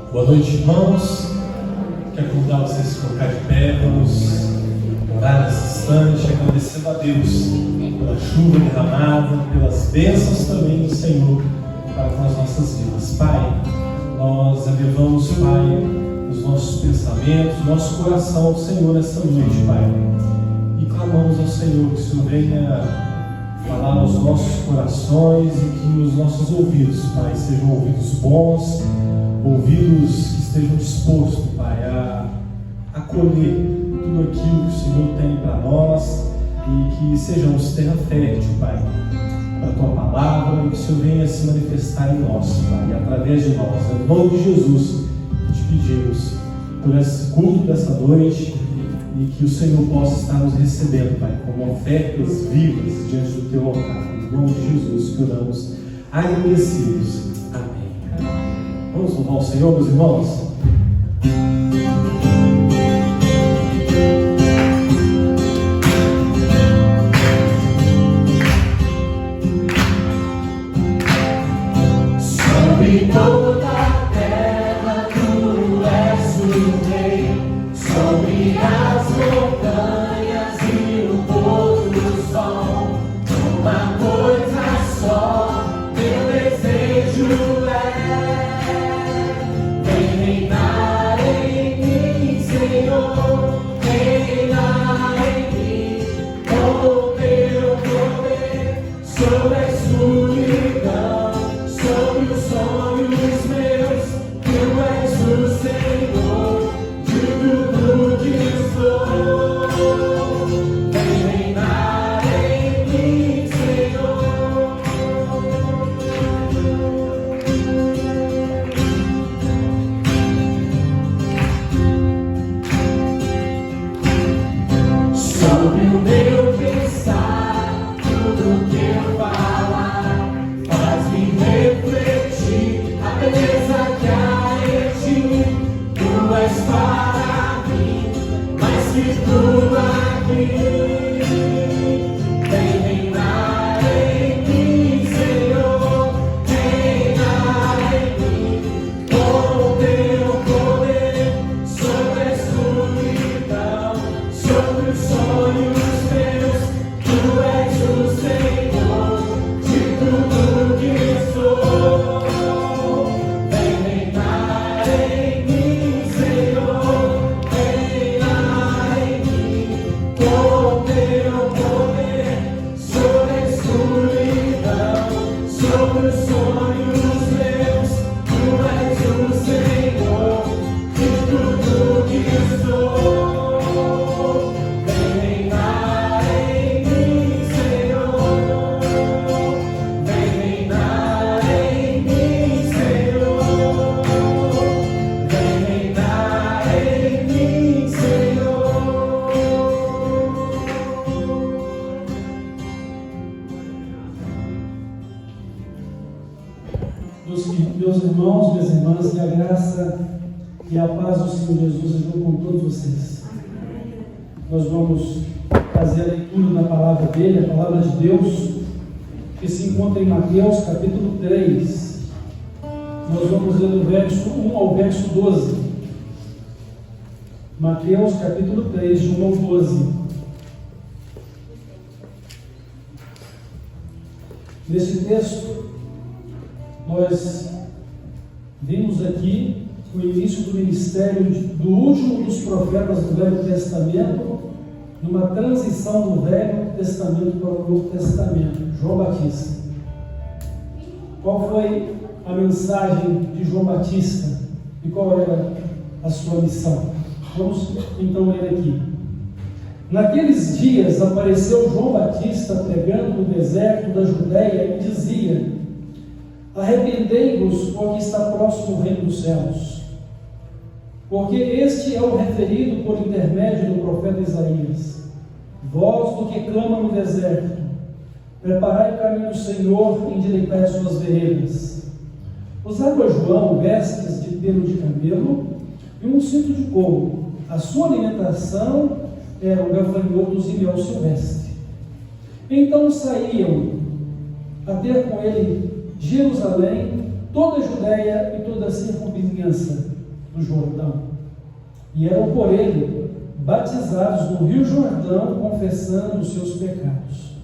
Boa noite, irmãos. Quero convidar vocês a se colocar de pé. Vamos orar nesse instante, agradecendo a Deus pela chuva derramada, pelas bênçãos também do Senhor para com as nossas vidas. Pai, nós elevamos, Pai, os nossos pensamentos, nosso coração ao Senhor nesta noite, Pai. E clamamos ao Senhor que o Senhor venha falar aos nossos corações e que os nossos ouvidos, Pai, sejam ouvidos bons, ouvidos que estejam dispostos, Pai, a acolher tudo aquilo que o Senhor tem para nós e que sejamos terra fértil, Pai, para a Tua palavra e que o Senhor venha se manifestar em nós, Pai, através de nós. Em nome de Jesus, te pedimos por esse culto dessa noite e que o Senhor possa estar nos recebendo, Pai, como ofertas vivas diante do Teu altar. Em nome de Jesus que oramos, agradecidos. Amém. Vamos louvar o Senhor, meus irmãos? Sobre toda a terra Tu és o Rei, sobre as montanhas e o pôr do sol, uma coisa só, meu desejo é: vem reinar em mim, Senhor, reinar em mim, com o Teu poder, sobre a escuridão, sobre os sonhos meus. Tu és o Senhor de tudo que sou. Vem reinar em mim, Senhor. Sobre o meu pensar, tudo que eu falar, faz-me refletir a beleza que há em Ti. Tu és para mim mais que tudo aqui. Vem reinar em mim, Senhor, reinar em mim, com o Teu poder, sobre a escuridão, sobre os sonhos meus. Tu és o Senhor de tudo que sou. Vem reinar em mim, Senhor, reinar em mim, com o Teu poder, sobre a escuridão, sobre os sonhos meus. Tu és o Senhor de tudo que sou. Vem reinar em mim, Senhor, vem reinar em mim, Senhor, vem reinar em mim, Senhor. Meus irmãos, minhas irmãs, que a graça e a paz do Senhor Jesus estejam com todos vocês. Nós vamos fazer a leitura da palavra dele, a palavra de Deus, que se encontra em Mateus capítulo 3. Nós vamos ler do verso 1 ao verso 12. Mateus capítulo 3, de 1 ao 12. Nesse texto, nós vimos aqui o início do ministério do último dos profetas do Velho Testamento, numa transição do Velho Testamento para o Novo Testamento, João Batista. Qual foi a mensagem de João Batista e qual era a sua missão? Vamos então ler aqui. Naqueles dias apareceu João Batista pregando no deserto da Judéia e dizia: arrependei-vos, porque está próximo o reino dos céus. Porque este é o referido por intermédio do profeta Isaías. Voz do que clama no deserto: preparai o caminho do Senhor, endireitai as suas veredas. Usava João vestes de pelo de camelo e um cinto de couro. A sua alimentação eram gafanhotos e mel silvestre. Então saíam a ter com ele Jerusalém, toda a Judéia e toda a circunvizinhança, do Jordão, e eram por ele batizados no rio Jordão, confessando os seus pecados.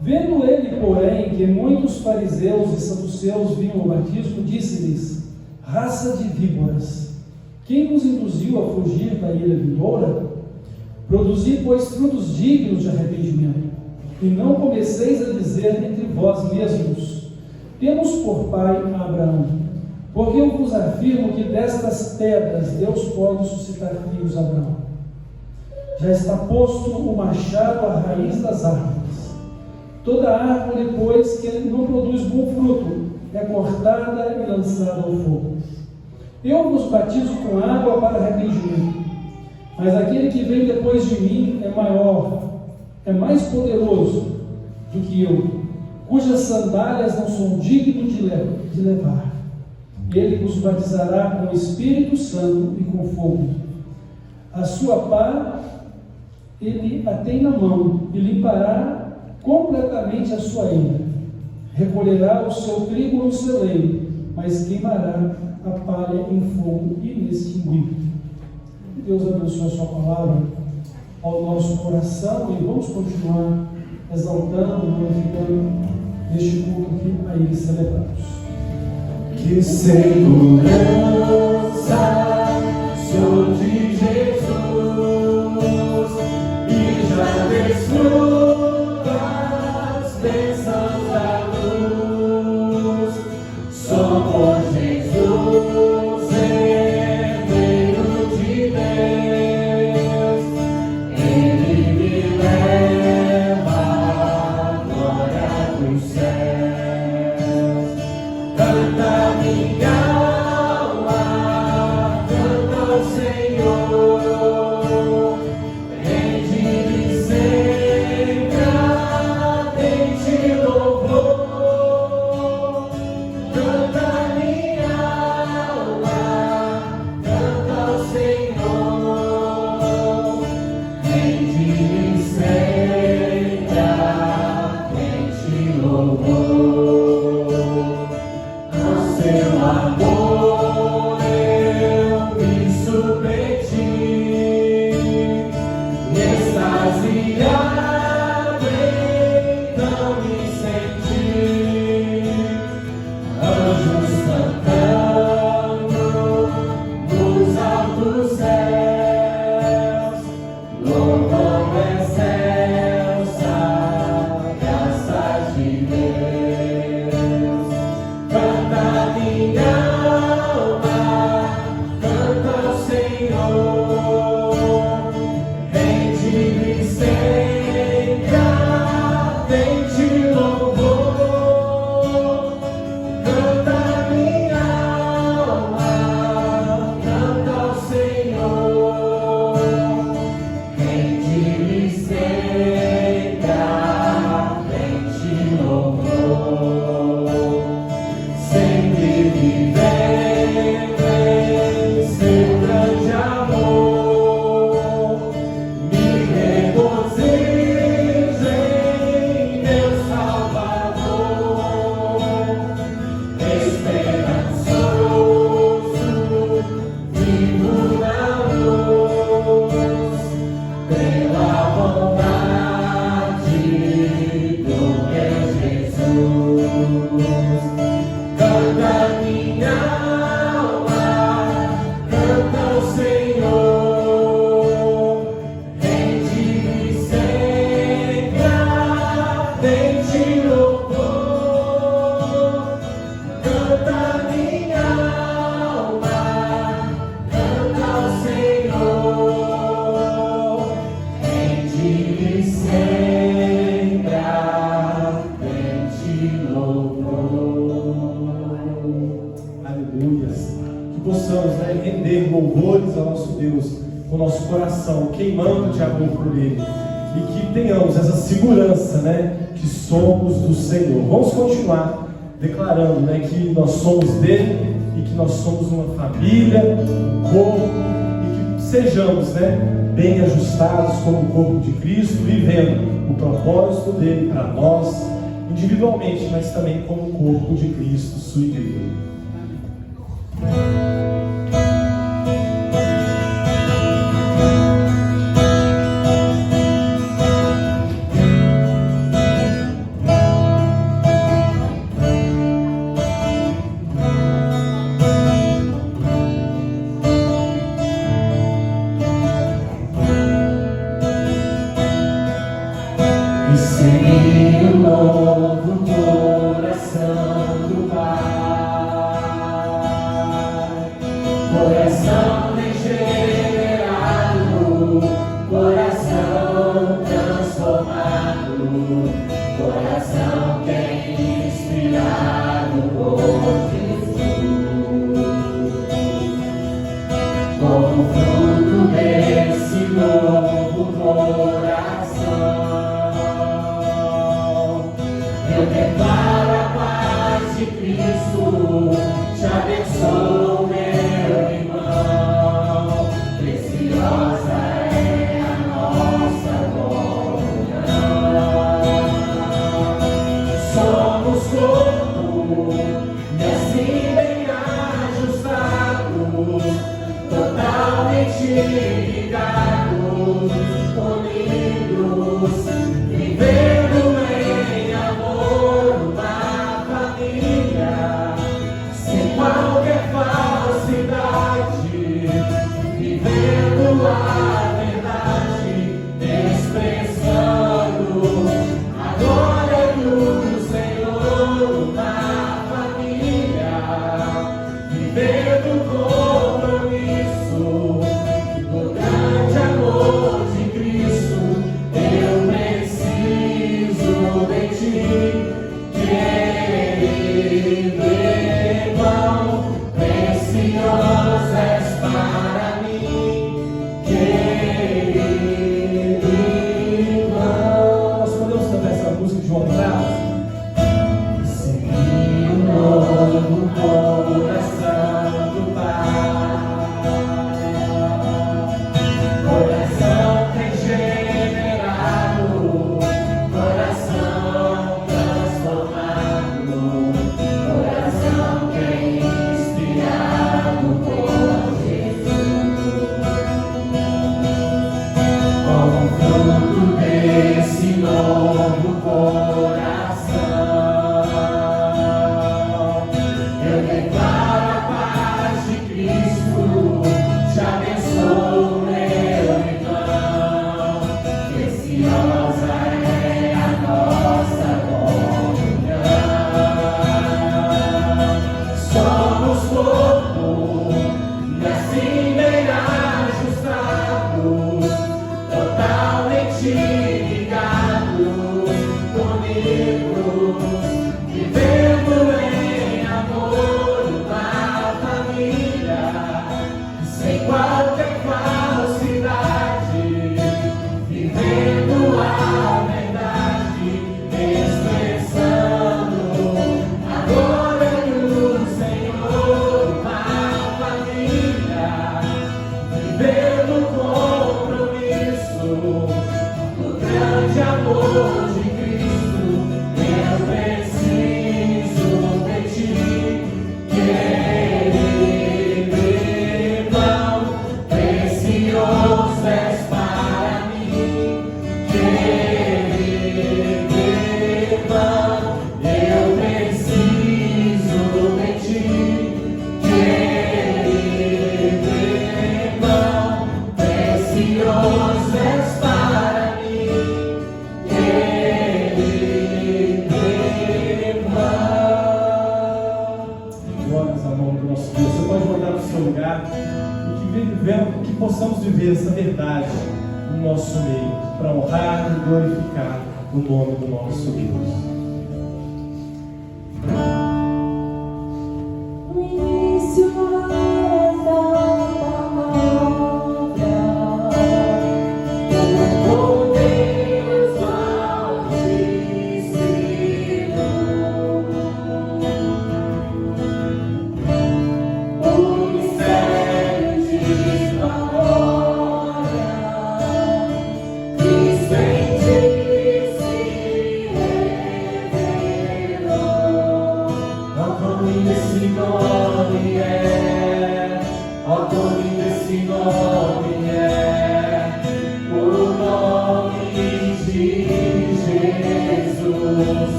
Vendo ele, porém, que muitos fariseus e saduceus vinham ao batismo, disse-lhes: raça de víboras, quem vos induziu a fugir da ira vindoura? Produzi, pois, frutos dignos de arrependimento, e não comeceis a dizer entre vós mesmos: temos por pai Abraão, porque eu vos afirmo que destas pedras Deus pode suscitar filhos a Abraão. Já está posto o machado à raiz das árvores. Toda árvore, pois, que não produz bom fruto, é cortada e lançada ao fogo. Eu vos batizo com água para arrependimento, mas aquele que vem depois de mim é maior, é mais poderoso do que eu, cujas sandálias não sou digno de levar. Ele vos batizará com o Espírito Santo e com fogo. A sua pá ele a tem na mão e limpará completamente a sua ira. Recolherá o seu trigo no celeiro, mas queimará a palha em fogo inextinguível. Que Deus abençoe a sua palavra ao nosso coração, e vamos continuar exaltando, glorificando neste culto que a Ele celebramos. Que segurança sou de Jesus, e já desfruto as bênçãos da luz. Só por Jesus, Herdeiro de Deus, Ele me leva à glória dos céus. Canta minha alma, canta ao Senhor, rende-lhe sempre ardente louvor. Canta minha alma, canta ao Senhor, rende-lhe sempre ardente louvor. Seu amor eu me submeti, extasiado então me senti, anjos cantando nos altos céus, louvando excelsa graça de Deus. Canta minha alma, canta ao Senhor, rende-lhe sempre ardente louvor. Canta minha alma, canta ao Senhor, rende-lhe sempre ardente louvor. Sempre vivendo em seu grande amor, me regozijo em meu Salvador, esperançoso, vivo na luz, pela bondade do meu Jesus. Canta minha alma, canta ao Senhor, rende-lhe sempre ardente louvor. Canta minha alma, canta ao Senhor, rende-lhe sempre ardente louvor. Aleluias. Que possamos render louvores ao nosso Deus com o nosso coração, queimando de amor por Ele. E que tenhamos essa segurança, que somos do Senhor. Vamos continuar declarando, que nós somos dele e que nós somos uma família, um corpo, e que sejamos, bem ajustados como o corpo de Cristo, vivendo o propósito dele para nós, individualmente, mas também como o corpo de Cristo, sua igreja.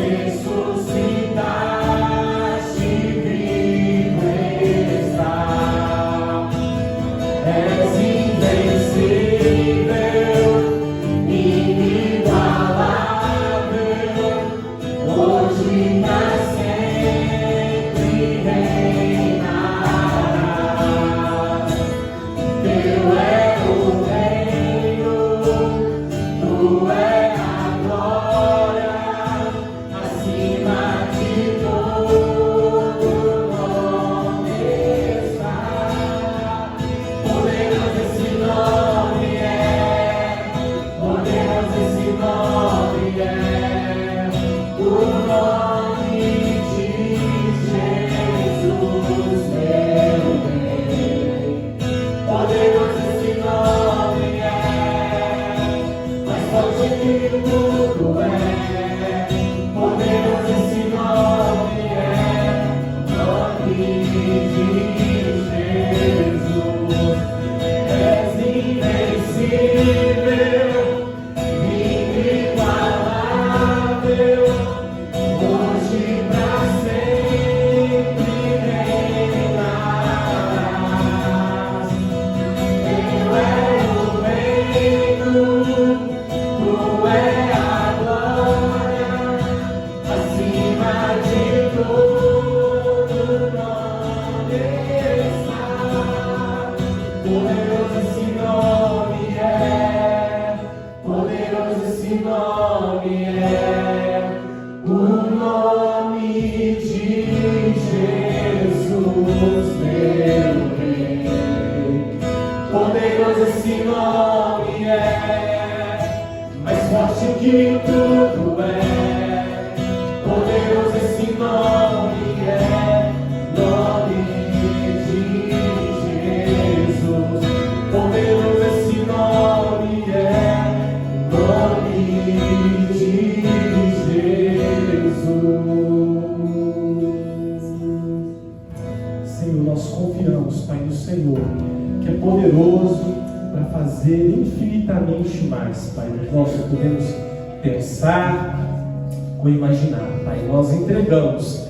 ressuscitaste, vivo está. És invencível, inigualável, hoje pra sempre reinarás. Teu é o reino, tu é a glória, acima de todo nome está. Poderoso esse nome é, poderoso esse nome é, o nome de Jesus, meu Rei. Poderoso esse nome é, mais forte que tudo é. Poderoso esse nome é, nome de Jesus. És invencível, inigualável, hoje pra sempre reinarás. Teu é o reino, tu é a glória, acima de todo nome está. Poderoso esse nome é, poderoso esse nome é, o nome de Jesus, meu Rei. Poderoso esse nome é, mais forte que tudo é. Poderoso esse nome é, nome de Jesus. Poderoso esse nome é, nome de Jesus. Senhor, nós confiamos, Pai, no Senhor, que é poderoso para fazer infinitamente mais, Pai, do que nós podemos pensar ou imaginar, Pai. Nós entregamos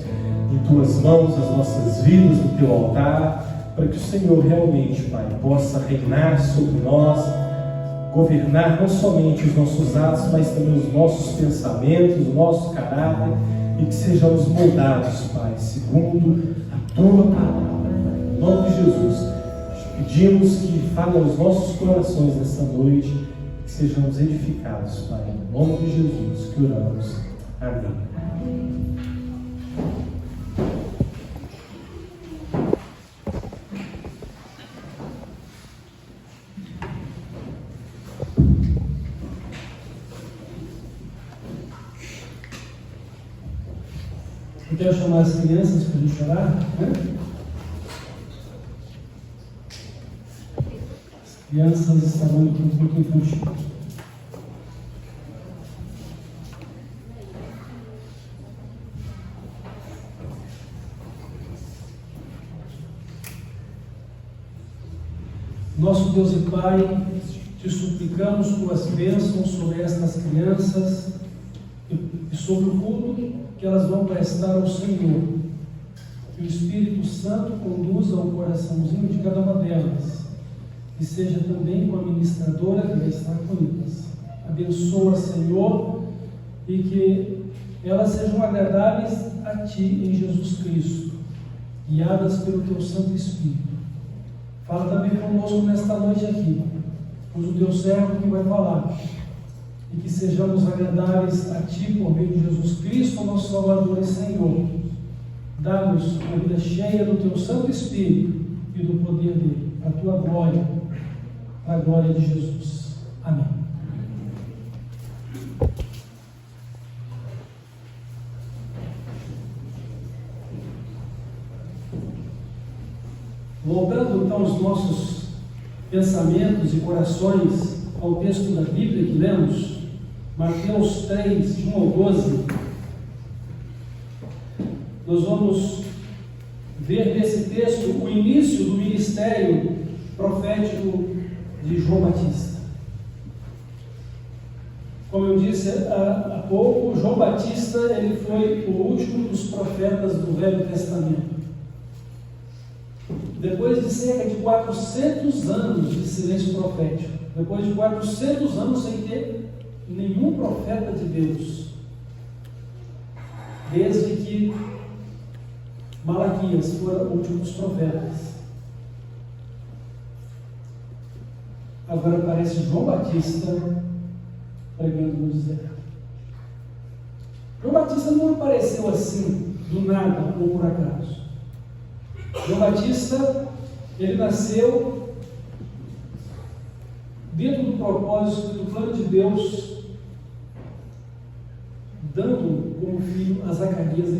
em Tuas mãos as nossas vidas no Teu altar, para que o Senhor realmente, Pai, possa reinar sobre nós, governar não somente os nossos atos, mas também os nossos pensamentos, o nosso caráter, e que sejamos moldados, Pai, segundo a Tua palavra, Pai. Em nome de Jesus, pedimos que fale aos nossos corações nessa noite, que sejamos edificados, Pai. Em nome de Jesus que oramos. Amém. Eu quero chamar as crianças para a gente orar, né? As crianças estarão no grupo infantil. Nosso Deus e Pai, te suplicamos tuas bênçãos sobre estas crianças e sobre o culto que elas vão prestar ao Senhor. Que o Espírito Santo conduza o coraçãozinho de cada uma delas e seja também com a ministradora que vai estar com elas. Abençoa, Senhor, e que elas sejam agradáveis a Ti em Jesus Cristo, guiadas pelo Teu Santo Espírito. Fala também conosco nesta noite aqui, pois o Teu servo que vai falar, e que sejamos agradáveis a Ti por meio de Jesus Cristo, nosso Salvador e Senhor. Dá-nos uma vida cheia do Teu Santo Espírito e do poder dele, para a Tua glória, para a glória de Jesus. Amém. Voltando então os nossos pensamentos e corações ao texto da Bíblia que lemos, Mateus 3, de 1 ao 12, nós vamos ver nesse texto o início do ministério profético de João Batista. Como eu Como eu disse há pouco, João Batista ele foi o último dos profetas do Velho Testamento. Depois de cerca de 400 anos de silêncio profético, depois de 400 anos sem ter nenhum profeta de Deus, desde que Malaquias foi o último dos profetas. Agora aparece João Batista pregando no deserto. João Batista não apareceu assim, do nada ou por acaso. João Batista, ele nasceu dentro do propósito, do plano de Deus, dando como filho a Zacarias e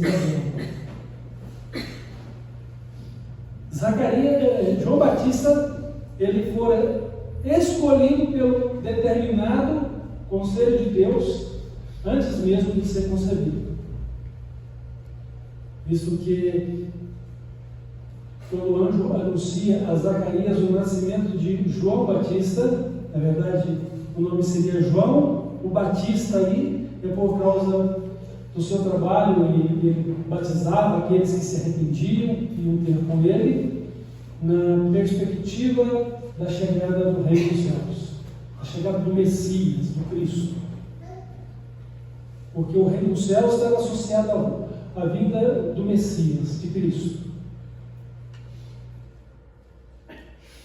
Isabel. João Batista, ele foi escolhido pelo determinado conselho de Deus antes mesmo de ser concebido. Visto que quando o anjo anuncia a Zacarias o nascimento de João Batista, na verdade o nome seria João, o Batista aí é por causa do seu trabalho, e ele batizava aqueles que se arrependiam e iam ter com ele, na perspectiva da chegada do Reino dos Céus, a chegada do Messias, do Cristo. Porque o Reino dos Céus estava associado à vinda do Messias, de Cristo.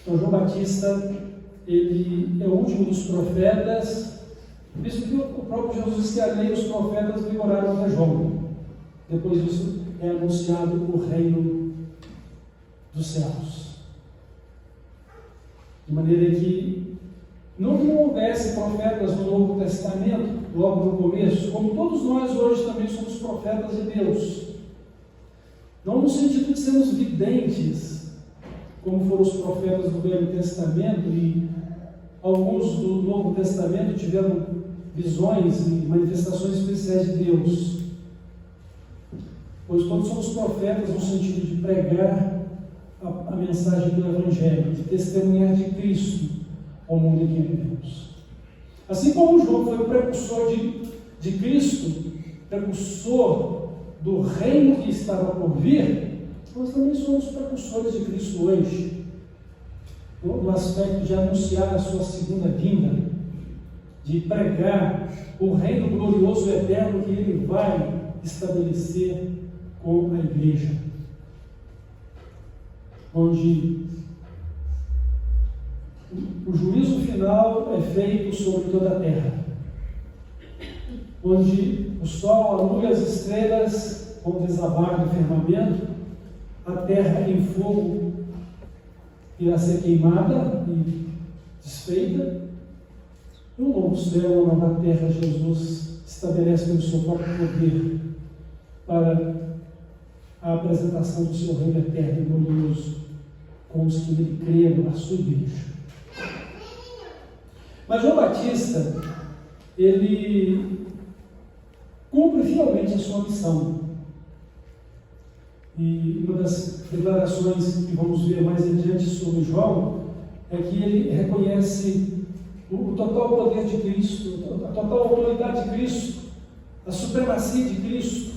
Então João Batista, ele é o último dos profetas, visto que o próprio Jesus disse que a lei e os profetas vigoraram até João. Depois disso é anunciado o reino dos céus. De maneira que não houvesse profetas no Novo Testamento, logo no começo, como todos nós hoje também somos profetas de Deus. Não no sentido de sermos videntes, como foram os profetas do Velho Testamento, e alguns do Novo Testamento tiveram visões e manifestações especiais de Deus. Pois todos somos profetas no sentido de pregar a mensagem do Evangelho, de testemunhar de Cristo ao mundo em que vivemos. Assim como João foi o precursor de Cristo, precursor do reino que estava por vir, nós também somos precursores de Cristo hoje, no aspecto de anunciar a sua segunda vinda, de pregar o reino glorioso e eterno que ele vai estabelecer com a igreja, onde o juízo final é feito sobre toda a terra, onde o sol, a lua e as estrelas vão desabar do firmamento, a terra em fogo irá ser queimada e desfeita, e um novo céu, uma nova terra, Jesus estabelece pelo seu próprio poder para a apresentação do seu reino eterno e glorioso com os que nele creram, a sua igreja. Mas João Batista, ele cumpre fielmente a sua missão. E uma das declarações que vamos ver mais adiante sobre João é que ele reconhece o total poder de Cristo, a total autoridade de Cristo, a supremacia de Cristo.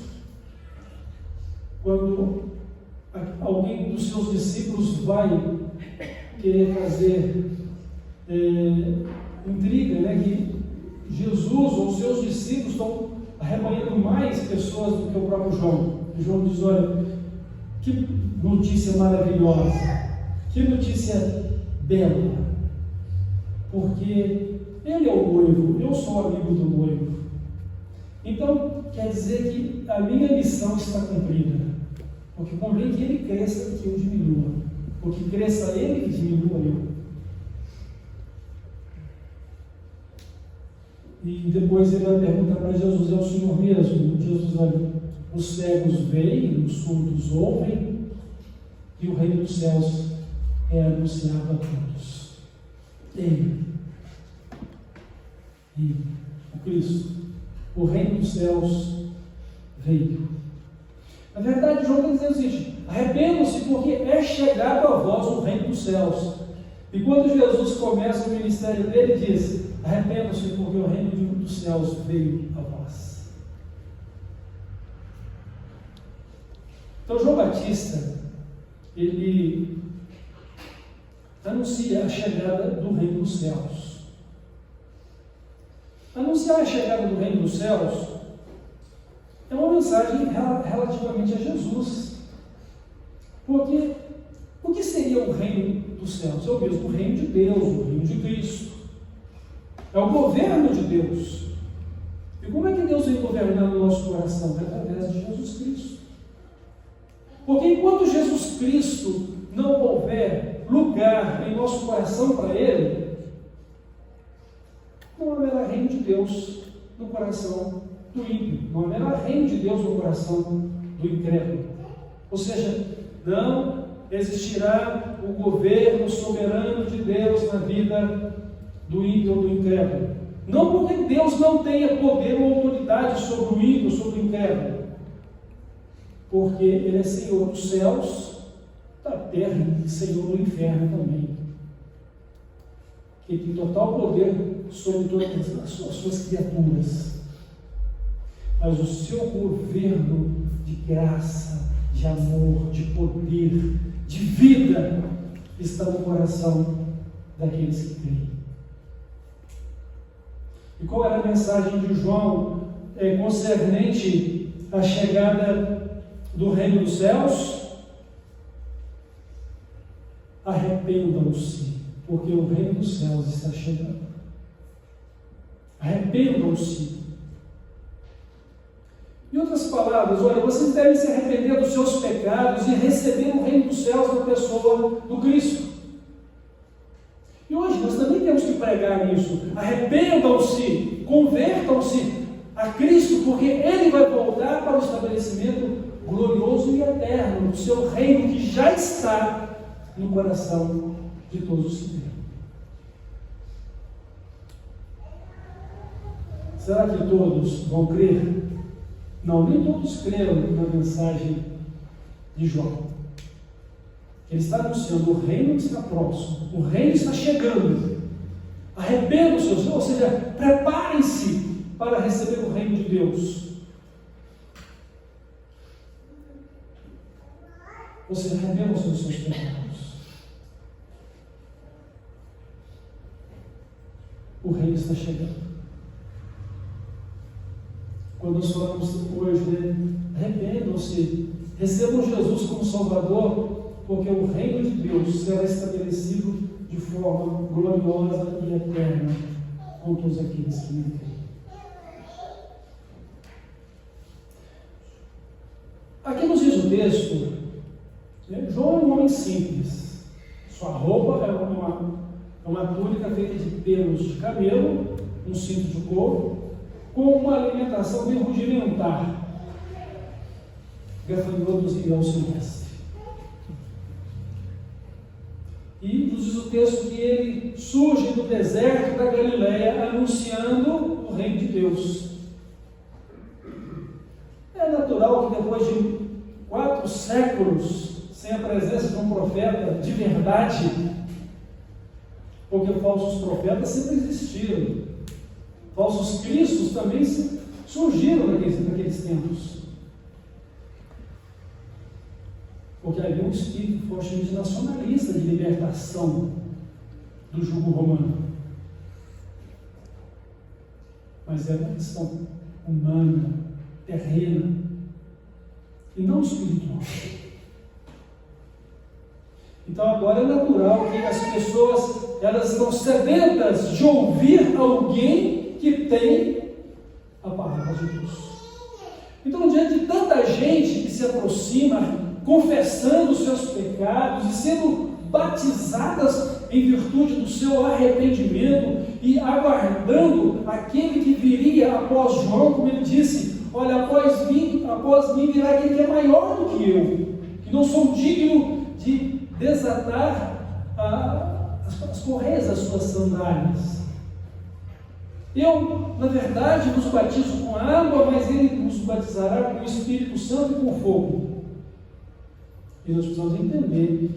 Quando alguém dos seus discípulos vai querer fazer intriga, né, que Jesus ou os seus discípulos estão arrebanhando mais pessoas do que o próprio João. E João diz: olha, que notícia maravilhosa, que notícia bela, porque ele é o noivo, eu sou amigo do noivo. Então, quer dizer que a minha missão está cumprida, porque convém que ele cresça e que eu diminua, porque cresça ele e diminua eu. E depois ele vai perguntar para Jesus: é o Senhor mesmo? Jesus olha: os cegos veem, os surdos ouvem, e o reino dos céus é anunciado a todos. Ele e o Cristo, o reino dos céus veio. Na verdade, João está dizendo o seguinte: arrependam-se, porque é chegado a vós o reino dos céus. E quando Jesus começa o ministério dele, ele diz: arrependam-se, porque o reino dos céus veio a vós. Então João Batista, ele anuncia a chegada do reino dos céus. Anunciar a chegada do reino dos céus é uma mensagem relativamente a Jesus. Porque o que seria o reino dos céus? É o mesmo reino de Deus, o reino de Cristo. É o governo de Deus. E como é que Deus vem governar no nosso coração? Através de Jesus Cristo. Porque enquanto Jesus Cristo não houver lugar em nosso coração para Ele, não haverá reino de Deus no coração do ímpio, não haverá reino de Deus no coração do incrédulo. Ou seja, não existirá o governo soberano de Deus na vida do ímpio ou do incrédulo. Não porque Deus não tenha poder ou autoridade sobre o ímpio ou sobre o incrédulo, porque Ele é Senhor dos céus, da terra e Senhor do inferno também. Ele tem total poder sobre todas as suas criaturas. Mas o seu governo de graça, de amor, de poder, de vida, está no coração daqueles que creem. E qual era a mensagem de João concernente à chegada do reino dos céus? Arrependam-se, porque o reino dos céus está chegando. Arrependam-se. Em outras palavras, olha, vocês devem se arrepender dos seus pecados e receber o reino dos céus na pessoa do Cristo. E hoje nós também temos que pregar isso. Arrependam-se, convertam-se a Cristo, porque Ele vai voltar para o estabelecimento glorioso e eterno do seu reino que já está no coração de todos os que creem. Será que todos vão crer? Não, nem todos creram na mensagem de João. Ele está anunciando: o reino está próximo, o reino está chegando. Arrependam-se, ou seja, preparem-se para receber o reino de Deus. Ou seja, arrependam-se dos seus pecados. O reino está chegando. Quando nós falamos hoje, né? Arrependam-se, recebam Jesus como Salvador, porque o reino de Deus será estabelecido de forma gloriosa e eterna com todos aqueles que nele creem. Aqui nos diz o texto, né? João é um homem simples. Sua roupa é uma túnica feita de pelos de camelo, um cinto de couro, com uma alimentação bem rudimentar, gafanhotos e grãos silvestres. E nos diz o texto que ele surge do deserto da Galileia anunciando o reino de Deus. É natural que depois de 4 séculos sem a presença de um profeta de verdade, porque falsos profetas sempre existiram, falsos cristos também surgiram naqueles tempos, porque havia um espírito fortemente nacionalista de libertação do jugo romano, mas era uma questão humana, terrena e não espiritual. Então agora é natural que as pessoas elas estão sedentas de ouvir alguém que tem a palavra de Deus. Então, diante de tanta gente que se aproxima confessando os seus pecados e sendo batizadas em virtude do seu arrependimento e aguardando aquele que viria após João, como ele disse: olha, após mim virá aquele que é maior do que eu, que não sou digno de desatar as correias das suas sandálias. Eu, na verdade, vos batizo com água, mas ele nos batizará com o Espírito Santo e com fogo. E nós precisamos entender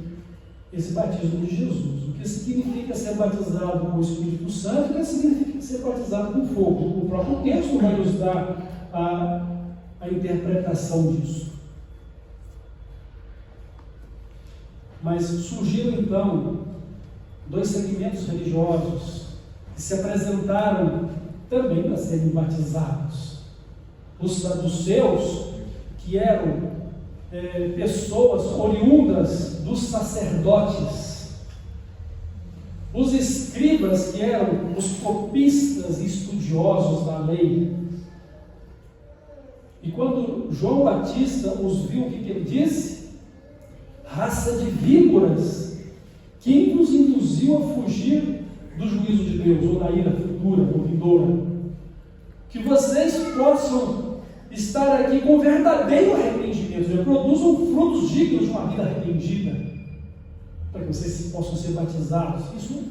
esse batismo de Jesus. O que significa ser batizado com o Espírito Santo e o que significa ser batizado com fogo. O próprio texto vai nos dar a interpretação disso. Mas surgiram então dois segmentos religiosos que se apresentaram também para serem batizados. Os saduceus, que eram pessoas oriundas dos sacerdotes, os escribas, que eram os copistas e estudiosos da lei. E quando João Batista os viu, o que ele disse? Raça de víboras, quem nos induziu a fugir do juízo de Deus, ou da ira futura, ou vindoura? Que vocês possam estar aqui com verdadeiro arrependimento, produzam frutos dignos de uma vida arrependida, para que vocês possam ser batizados. Isso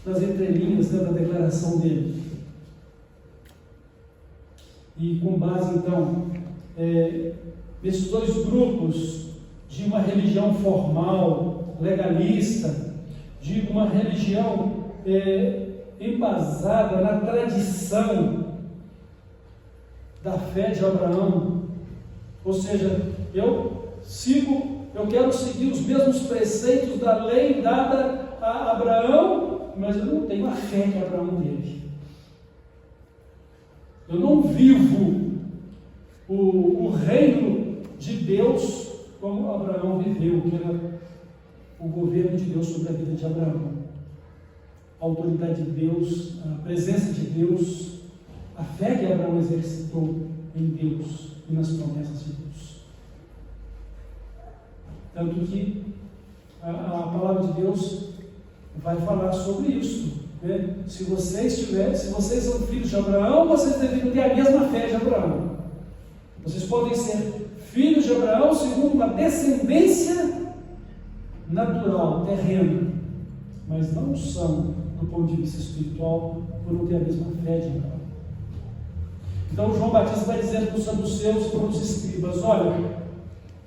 nas entrelinhas, né, da declaração dele. E com base então nesses dois grupos, de uma religião formal, legalista, de uma religião embasada na tradição da fé de Abraão, ou seja, eu quero seguir os mesmos preceitos da lei dada a Abraão, mas eu não tenho a fé que Abraão teve. Eu não vivo o reino de Deus como Abraão viveu, que era o governo de Deus sobre a vida de Abraão, a autoridade de Deus, a presença de Deus, a fé que Abraão exercitou em Deus e nas promessas de Deus. Tanto que a palavra de Deus vai falar sobre isso, né? Se vocês são filhos de Abraão, vocês devem ter a mesma fé de Abraão. Vocês podem ser filhos de Abraão segundo uma descendência natural, terrena, mas não são do ponto de vista espiritual por não ter a mesma fé de Abraão. Então João Batista vai dizer para os saduceus e para os escribas: olha,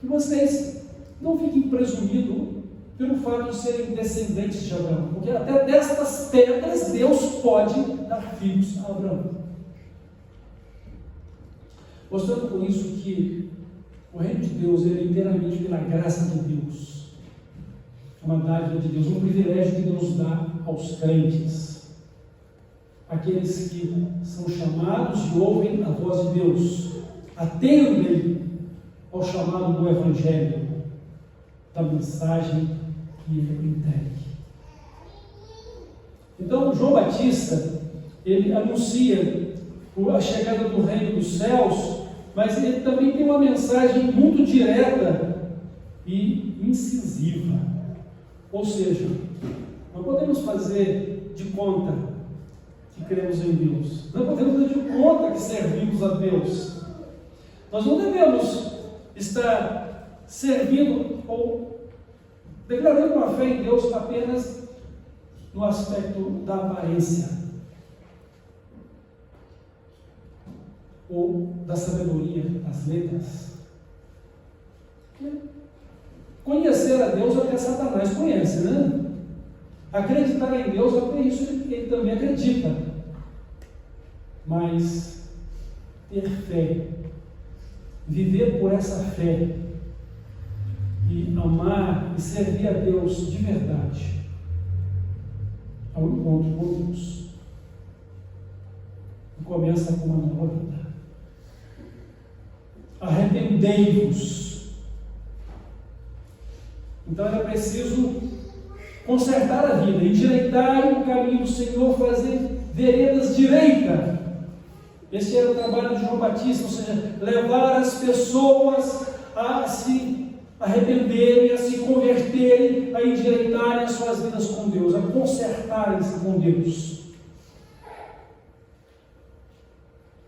que vocês não fiquem presumidos pelo fato de serem descendentes de Abraão, porque até destas pedras Deus pode dar filhos a Abraão. Mostrando com isso que o reino de Deus é inteiramente pela graça de Deus, uma dádiva de Deus, um privilégio que Deus dá aos crentes, aqueles que são chamados e ouvem a voz de Deus, atendem ao chamado do Evangelho, da mensagem que ele entregue. Então João Batista, ele anuncia a chegada do reino dos céus, mas ele também tem uma mensagem muito direta e incisiva. Ou seja, não podemos fazer de conta que cremos em Deus, não podemos fazer de conta que servimos a Deus. Nós não devemos estar servindo ou declarando uma fé em Deus apenas no aspecto da aparência ou da sabedoria das letras. Conhecer a Deus até Satanás conhece, né? Acreditar em Deus, até isso ele também acredita. Mas ter fé, viver por essa fé e amar e servir a Deus de verdade, ao encontro com Deus, e começa com uma nova vida. Arrependei-vos. Então era preciso consertar a vida, endireitar o caminho do Senhor, fazer veredas direitas. Esse era o trabalho de João Batista, ou seja, levar as pessoas a se arrependerem, a se converterem, a endireitarem as suas vidas com Deus, a consertarem-se com Deus.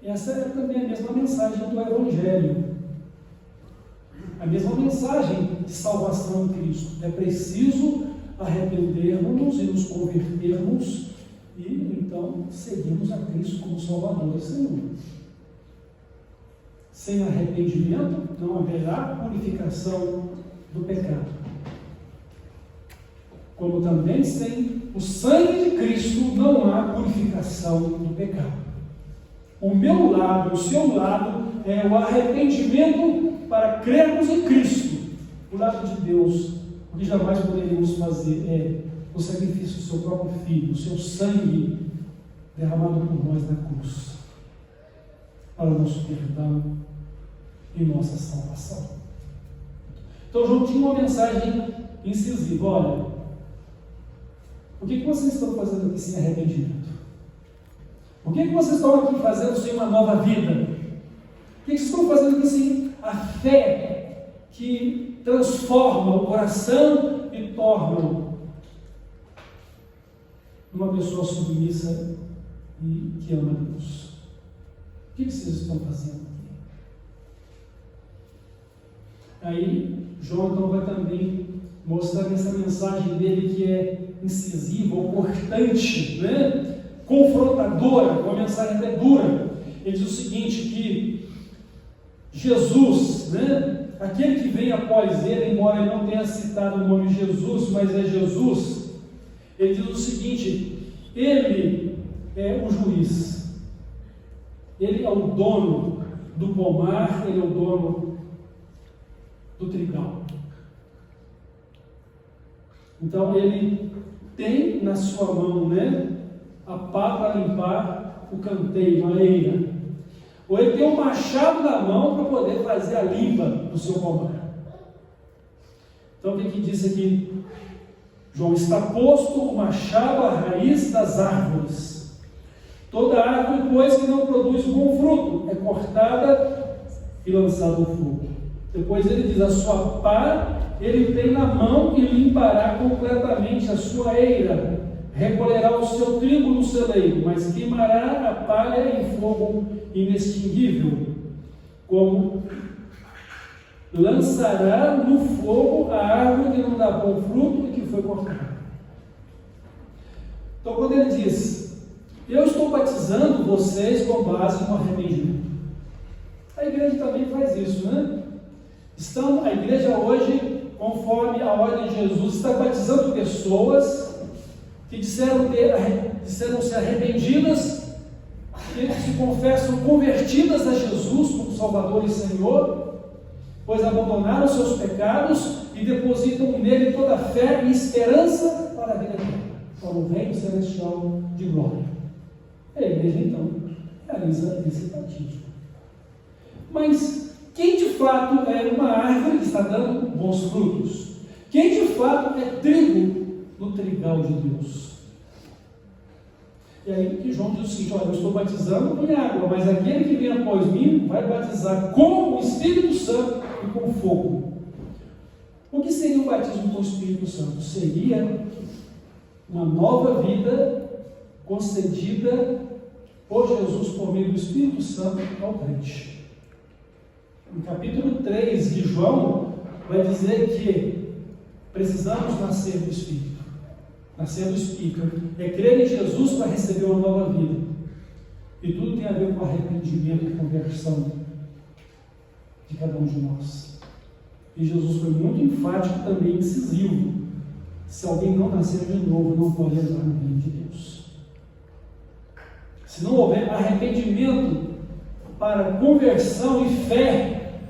Essa é também a mesma mensagem do Evangelho, a mesma mensagem de salvação em Cristo. É preciso arrependermos e nos convertermos e então seguirmos a Cristo como Salvador e Senhor. Sem arrependimento não haverá purificação do pecado. como também sem o sangue de Cristo não há purificação do pecado. O meu lado, o seu lado, é o arrependimento para crermos em Cristo. O lado de Deus, o que jamais poderíamos fazer é o sacrifício do seu próprio Filho, o seu sangue derramado por nós na cruz, para o nosso perdão e nossa salvação. Então, João tinha uma mensagem incisiva: olha, o que vocês estão fazendo aqui sem arrependimento? O que vocês estão aqui fazendo sem uma nova vida? O que vocês estão fazendo aqui sem a fé que transforma o coração e torna uma pessoa submissa e que ama Deus? O que vocês estão fazendo aqui? Aí, João então vai também mostrar essa mensagem dele que é incisiva, cortante, né? Confrontadora, uma mensagem até dura. Ele diz o seguinte, que Jesus, né? Aquele que vem após ele, embora ele não tenha citado o nome Jesus, mas é Jesus, ele diz o seguinte: ele é o juiz, ele é o dono do pomar, ele é o dono do trigal. Então ele tem na sua mão, né, a pá para limpar o canteiro, a eira, ou ele tem um machado na mão para poder fazer a limpa do seu pomar. Então o que diz aqui? João: está posto o machado à raiz das árvores. Toda árvore, pois, que não produz bom fruto, é cortada e lançada ao fogo. Depois ele diz: a sua pá ele tem na mão e limpará completamente a sua eira, recolherá o seu trigo no celeiro, mas queimará a palha em fogo inextinguível, como lançará no fogo a árvore que não dá bom fruto e que foi cortada. Então, quando ele diz: eu estou batizando vocês com base no arrependimento, a igreja também faz isso, né? A igreja hoje, conforme a ordem de Jesus, está batizando pessoas que disseram ser arrependidas, que se confessam convertidas a Jesus como Salvador e Senhor, pois abandonaram seus pecados e depositam nele toda a fé e esperança para a vida eterna, para o reino celestial de glória. A igreja então realiza esse batismo. Mas quem de fato é uma árvore que está dando bons frutos? Quem de fato é trigo no trigal de Deus? E aí que João diz o seguinte: olha, eu estou batizando em água, mas aquele que vem após mim vai batizar com o Espírito Santo e com fogo. O que seria o batismo com o Espírito Santo? Seria uma nova vida concedida por Jesus por meio do Espírito Santo ao crente. No capítulo 3 de João, vai dizer que precisamos nascer do Espírito. Nascer do Espírito é crer em Jesus para receber uma nova vida. E tudo tem a ver com arrependimento e conversão de cada um de nós. E Jesus foi muito enfático também, incisivo: se alguém não nascer de novo, não pode entrar no reino de Deus. Se não houver arrependimento para conversão e fé,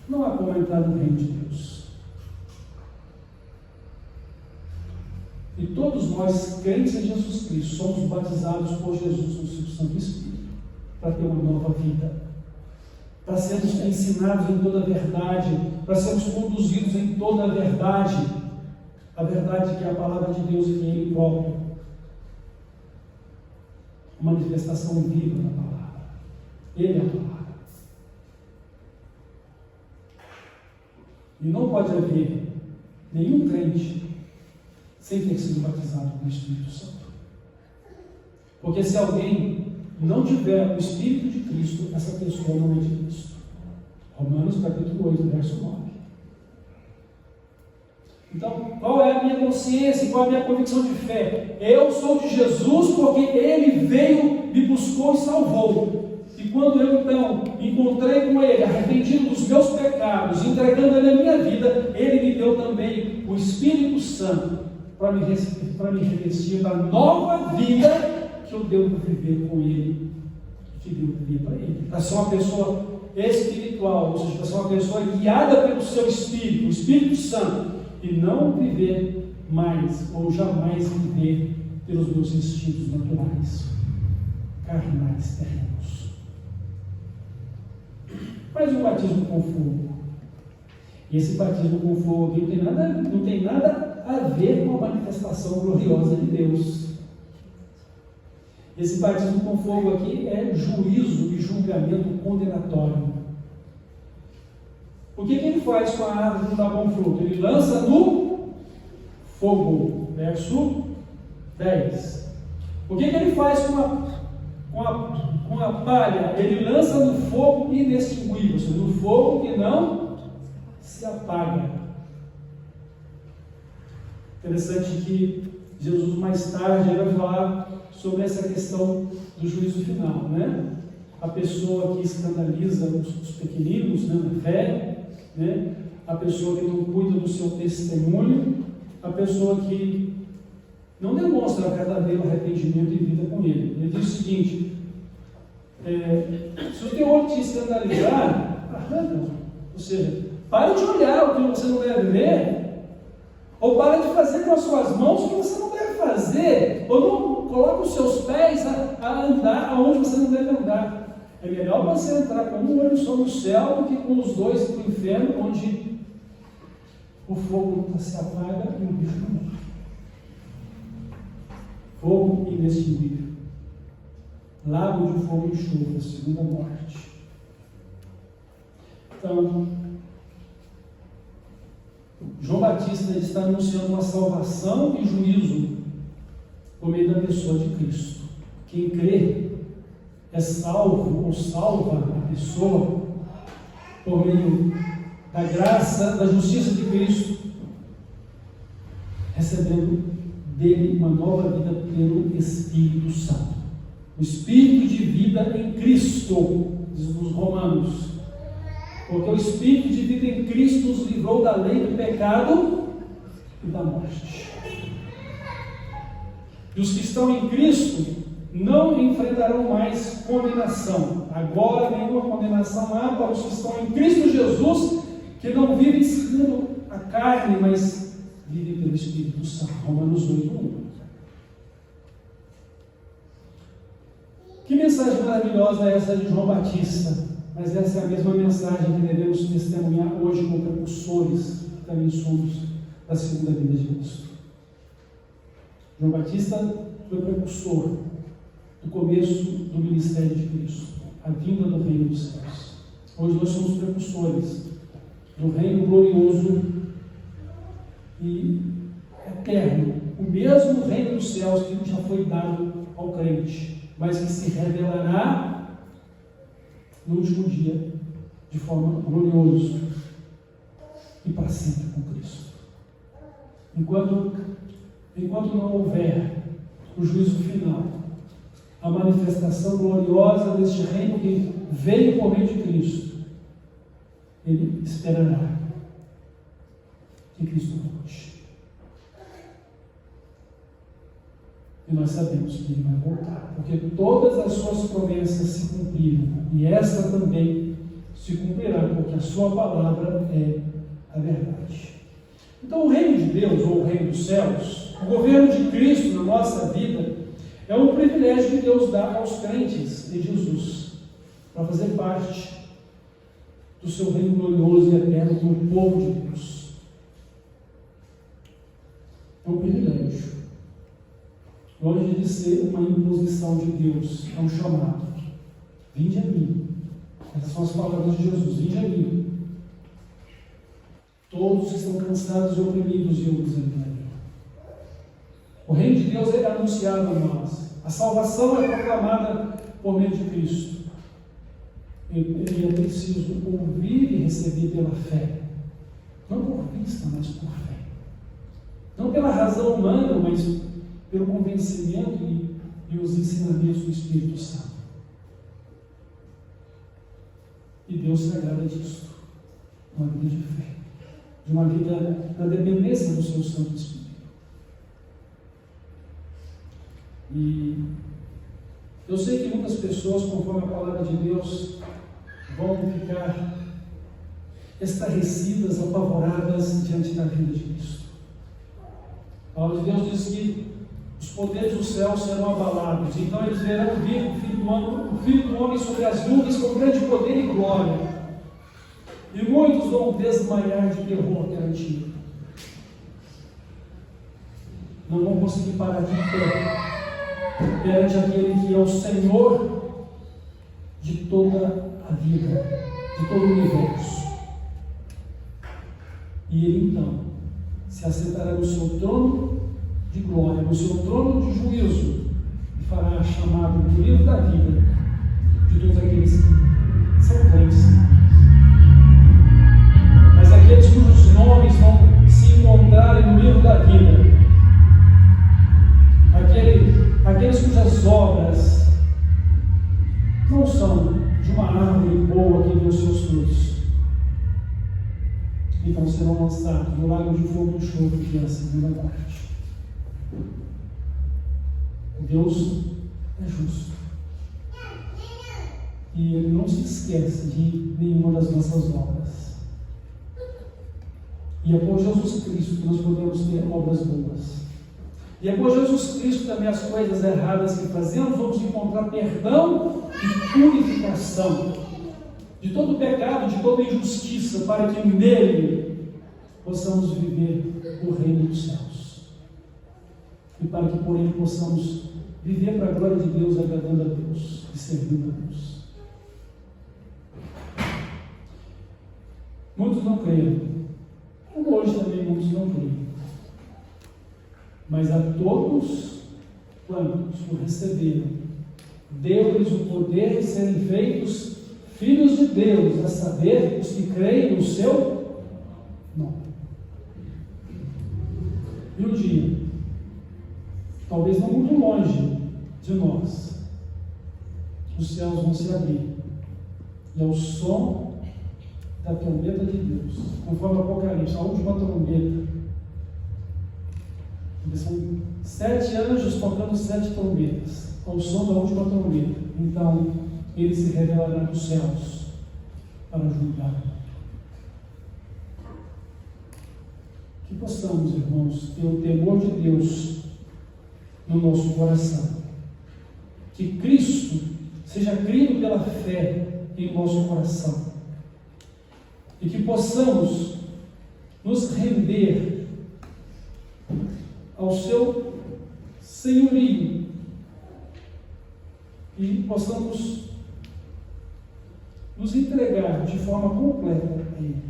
não há como entrar no reino de Deus. E todos nós, crentes em Jesus Cristo, somos batizados por Jesus no seu Santo Espírito, para ter uma nova vida, para sermos ensinados em toda a verdade, para sermos conduzidos em toda a verdade que é a palavra de Deus e que é Ele próprio, uma manifestação viva da palavra. Ele é a palavra. E não pode haver nenhum crente sem ter sido batizado com o Espírito Santo. Porque se alguém não tiver o Espírito de Cristo, essa pessoa não é de Cristo. Romanos capítulo 8, verso 9. Então, qual é a minha consciência, qual é a minha convicção de fé? Eu sou de Jesus porque Ele veio, me buscou e salvou. E quando eu então me encontrei com Ele, arrependido dos meus pecados, entregando Ele a minha vida, Ele me deu também o Espírito Santo para me revestir da nova vida que eu devo viver com Ele, que devo viver para Ele. Para ser uma pessoa espiritual, ou seja, para ser uma pessoa guiada pelo seu Espírito, o Espírito Santo, e não viver mais, ou jamais viver pelos meus instintos naturais, carnais, terrenos. Mas o batismo com fogo, e esse batismo com fogo aqui não tem nada a ver com a manifestação gloriosa de Deus. Esse batismo com fogo aqui é juízo e julgamento condenatório. O que ele faz com a árvore que não dá bom fruto? Ele lança no fogo. Verso 10. O que ele faz com a palha? Ele lança no fogo inextinguível, ou seja, no fogo que não se apaga. Interessante que Jesus mais tarde vai falar sobre essa questão do juízo final, né? A pessoa que escandaliza os pequeninos, né, na fé, né? A pessoa que não cuida do seu testemunho, a pessoa que não demonstra o verdadeiro arrependimento e vida com Ele. Ele diz o seguinte: se o teu olho te escandalizar, arranca. Ou seja, pare de olhar o que você não deve ver, ou pare de fazer com as suas mãos o que você não deve fazer, ou não coloque os seus pés a andar aonde você não deve andar. É melhor você entrar com um olho só no céu do que com os dois para o inferno, onde o fogo nunca se apaga e o bicho não morre. Fogo inextinguível, lago de fogo e chuva, segunda morte. Então, João Batista está anunciando uma salvação e juízo por meio da pessoa de Cristo. Quem crê é salvo ou salva a pessoa por meio da graça, da justiça de Cristo, recebendo dele uma nova vida pelo Espírito Santo. O Espírito de vida em Cristo, diz os Romanos. Porque o Espírito de vida em Cristo nos livrou da lei do pecado e da morte. E os que estão em Cristo não enfrentarão mais condenação. Agora nenhuma condenação há para os que estão em Cristo Jesus, que não vivem segundo a carne, mas vivem pelo Espírito Santo. Romanos 8:1. Que mensagem maravilhosa é essa de João Batista? Mas essa é a mesma mensagem que devemos testemunhar hoje como precursores, que também somos da segunda vinda de Cristo. João Batista foi precursor do começo do ministério de Cristo, a vinda do reino dos céus. Hoje nós somos precursores do reino glorioso e eterno, o mesmo reino dos céus que já foi dado ao crente, mas que se revelará no último dia, de forma gloriosa e para sempre com Cristo. Enquanto não houver o juízo final, a manifestação gloriosa deste reino que veio por meio de Cristo, ele esperará que Cristo volte. E nós sabemos que ele vai voltar, porque todas as suas promessas se cumpriram, e esta também se cumprirá, porque a sua palavra é a verdade. Então o reino de Deus, ou o reino dos céus, o governo de Cristo na nossa vida, é um privilégio que Deus dá aos crentes em Jesus, para fazer parte do seu reino glorioso e eterno como povo de Deus. É um privilégio. Longe de ser uma imposição de Deus, é um chamado. Vinde a mim. Essas são as palavras de Jesus. Vinde a mim. Todos que estão cansados e oprimidos, e eu vos aliviarei. O reino de Deus é anunciado a nós. A salvação é proclamada por meio de Cristo. Ele é preciso ouvir e receber pela fé. Não por vista, mas por fé. Não pela razão humana, mas pelo convencimento e os ensinamentos do Espírito Santo. E Deus se agrada disso. Uma vida de fé. De uma vida na dependência do seu Santo Espírito. E eu sei que muitas pessoas, conforme a palavra de Deus, vão ficar estarrecidas, apavoradas diante da vida de Cristo. A palavra de Deus diz que os poderes do céu serão abalados, então eles verão vir o Filho do Homem sobre as nuvens com grande poder e glória. E muitos vão desmaiar de terror perante Ele. Não vão conseguir parar de pé perante aquele que é o Senhor de toda a vida, de todo o universo. E Ele então se assentará no seu trono de glória, no seu trono de juízo, e fará chamado no livro da vida de todos aqueles que são crentes. Mas aqueles cujos nomes vão se encontrarem no livro da vida, aqueles cujas obras não são de uma árvore boa que deu seus frutos, então serão lançados no lago de fogo e enxofre, que é a segunda parte. Deus é justo e Ele não se esquece de nenhuma das nossas obras. E é por Jesus Cristo que nós podemos ter obras boas. E é por Jesus Cristo também as coisas erradas que fazemos, vamos encontrar perdão e purificação de todo pecado, de toda injustiça, para que nele possamos viver o reino dos céus. E para que por ele possamos viver para a glória de Deus, agradando a Deus e servindo a Deus. Muitos não creram, como hoje também muitos não creem. Mas a todos quantos o receberam, deu-lhes o poder de serem feitos filhos de Deus, a saber, os que creem no seu nome. E um dia, talvez não muito longe de nós, os céus vão se abrir, e ao som da trombeta de Deus, conforme Apocalipse, a última trombeta. São 7 anjos tocando 7 trombetas, ao som da última trombeta. Então, ele se revelará nos céus para julgar. Que possamos, irmãos, ter o temor de Deus no nosso coração. Que Cristo seja crido pela fé em nosso coração. E que possamos nos render ao seu senhorio e possamos nos entregar de forma completa a Ele.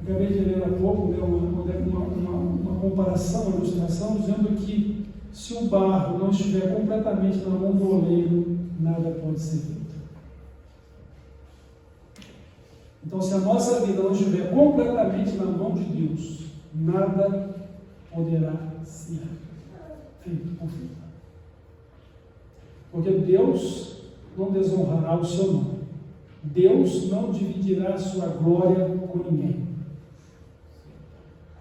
Acabei de ler há pouco uma comparação, uma ilustração, dizendo que se o barro não estiver completamente na mão do oleiro, nada pode ser feito. Então, se a nossa vida não estiver completamente na mão de Deus, nada poderá ser feito por fim. Porque Deus não desonrará o seu nome. Deus não dividirá a sua glória com ninguém.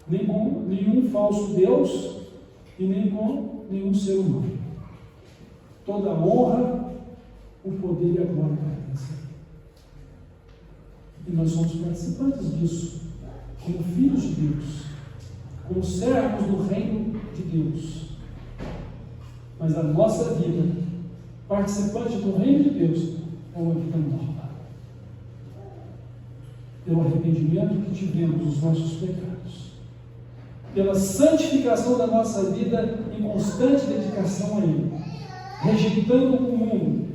Nem com nenhum falso Deus e nem com nenhum ser humano. Toda a honra, o poder e a glória pertencem. E nós somos participantes disso, como filhos de Deus, como servos do reino de Deus. Mas a nossa vida, participante do reino de Deus, é uma vida nova. Pelo arrependimento que tivemos dos nossos pecados, pela santificação da nossa vida em constante dedicação a Ele, rejeitando o mundo,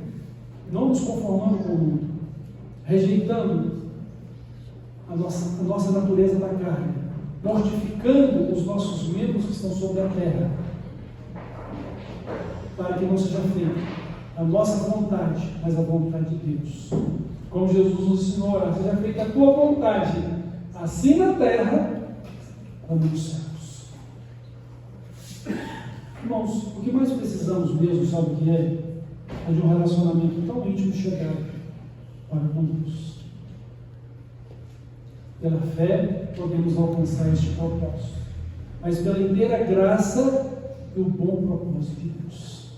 não nos conformando com o mundo, rejeitando a nossa natureza da carne, mortificando os nossos membros que estão sobre a terra, para que não seja feita a nossa vontade, mas a vontade de Deus. Como Jesus nos ensinou a orar, seja feita a tua vontade, assim na terra como nos céus. Irmãos, o que mais precisamos mesmo, sabe o que é? É de um relacionamento tão íntimo e chegado para com Deus. Pela fé podemos alcançar este propósito, mas pela inteira graça e o bom propósito de Deus.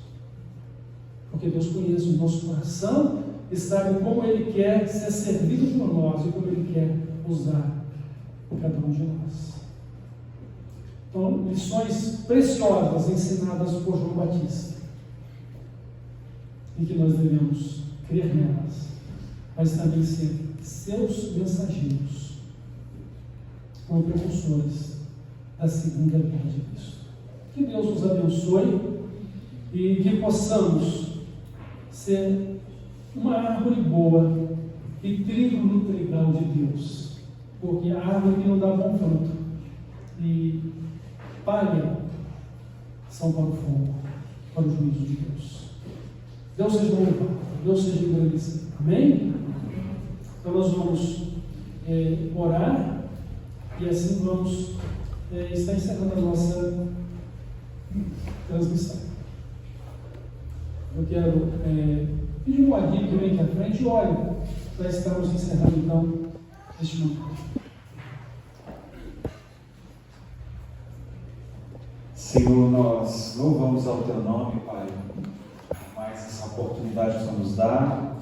Porque Deus conhece o nosso coração e sabe como Ele quer ser servido por nós e como Ele quer usar cada um de nós. Então, lições preciosas ensinadas por João Batista, e que nós devemos crer nelas, mas também ser seus mensageiros, como precursores da segunda vinda de Cristo. Que Deus nos abençoe e que possamos ser uma árvore boa e trigo no trigal de Deus, porque a árvore que não dá bom fruto e palha são para o fogo, para o juízo de Deus. Deus seja louvado, Deus seja engrandecido. Amém? Então nós vamos orar e assim vamos estar encerrando a nossa transmissão. Eu quero pedir um amigo que vem aqui à frente e olhe para estarmos encerrando então este momento. Senhor, nós louvamos ao Teu nome, Pai, mais essa oportunidade que o Senhor nos dá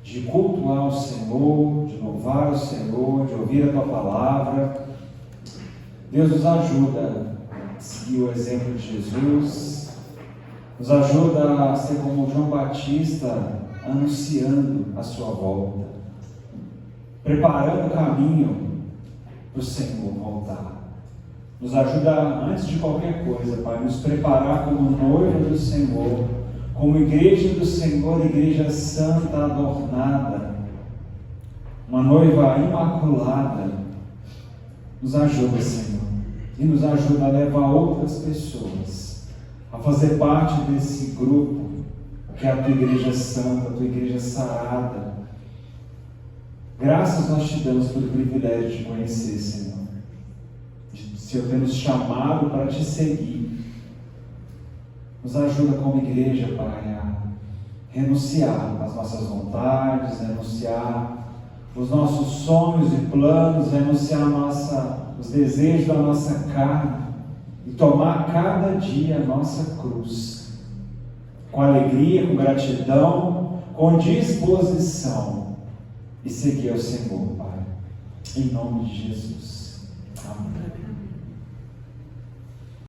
de cultuar o Senhor, de louvar o Senhor, de ouvir a Tua palavra. Deus nos ajuda a seguir o exemplo de Jesus, nos ajuda a ser como João Batista, anunciando a Sua volta, preparando o caminho para o Senhor voltar. Nos ajuda, antes de qualquer coisa, Pai, nos preparar como noiva do Senhor, como igreja do Senhor, igreja santa, adornada, uma noiva imaculada. Nos ajuda, Senhor, e nos ajuda a levar outras pessoas a fazer parte desse grupo, que é a Tua igreja santa, a Tua igreja sarada. Graças nós te damos pelo privilégio de conhecer, Senhor, Senhor, ter nos chamado para te seguir. Nos ajuda como igreja, Pai, a renunciar às nossas vontades, renunciar os nossos sonhos e planos, renunciar os desejos da nossa carne e tomar cada dia a nossa cruz, com alegria, com gratidão, com disposição, e seguir ao Senhor, Pai, em nome de Jesus. Amém.